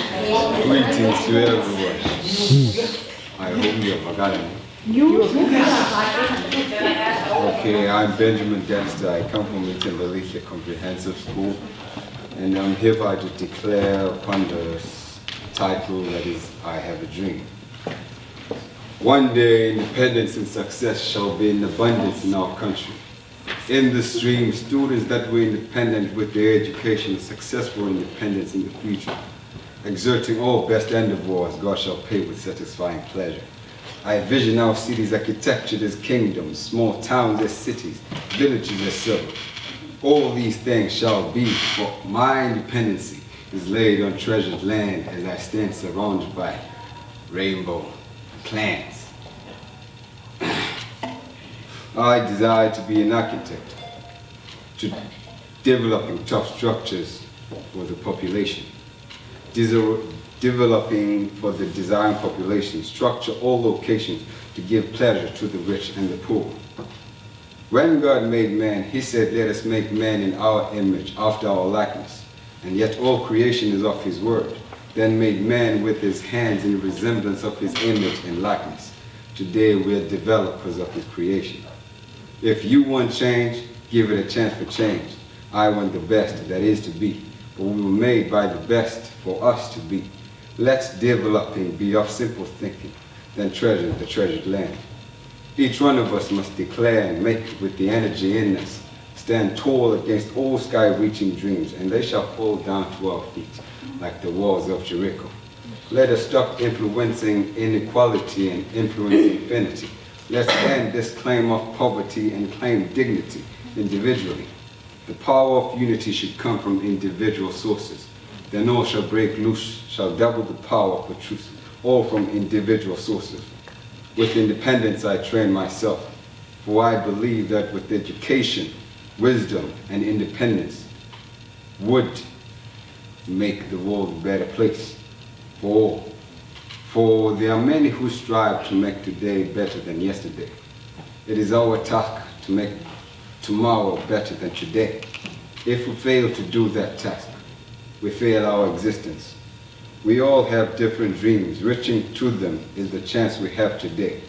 Greetings to everyone. I hope you have forgotten me. Okay, I'm Benjamin Danster. I come from MANDELA Comprehensive School, and I'm hereby to declare upon the title that is, I Have a Dream. One day, independence and success shall be in abundance in our country. In this dream, students that were independent with their education, successful independence in the future, exerting all best endeavors, God shall pay with satisfying pleasure. I vision our cities architectured as kingdoms, small towns as cities, villages as suburbs. All these things shall be, for my independency is laid on treasured land as I stand surrounded by rainbow clans. I desire to be an architect, to developing tough structures for the population, developing for the desiring population, structure all locations to give pleasure to the rich and the poor. When God made man, he said, let us make man in our image, after our likeness. And yet all creation is of his word. Then made man with his hands in resemblance of his image and likeness. Today we are developers of his creation. If you want change, give it a chance for change. I want the best that is to be, but we were made by the best for us to be. Let's developing be of simple thinking, then treasure the treasured land. Each one of us must declare and make with the energy in us, stand tall against all sky-reaching dreams, and they shall fall down to our feet like the walls of Jericho. Let us stop influencing inequality and influence infinity. Let's end this claim of poverty and claim dignity individually. The power of unity should come from individual sources. Then all shall break loose, shall double the power for truth, all from individual sources. With independence I train myself, for I believe that with education, wisdom, and independence would make the world a better place for all. For there are many who strive to make today better than yesterday. It is our task to make tomorrow better than today. If we fail to do that task, we fail our existence. We all have different dreams. Reaching to them is the chance we have today.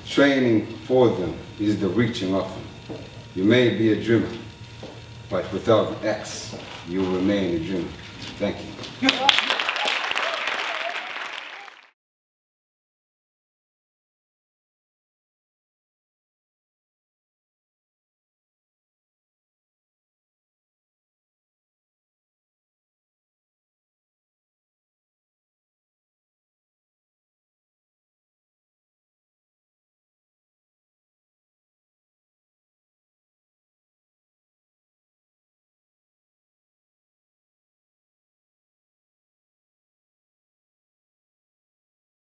Training for them is the reaching of them. You may be a dreamer, but without an X, you remain a dreamer. Thank you.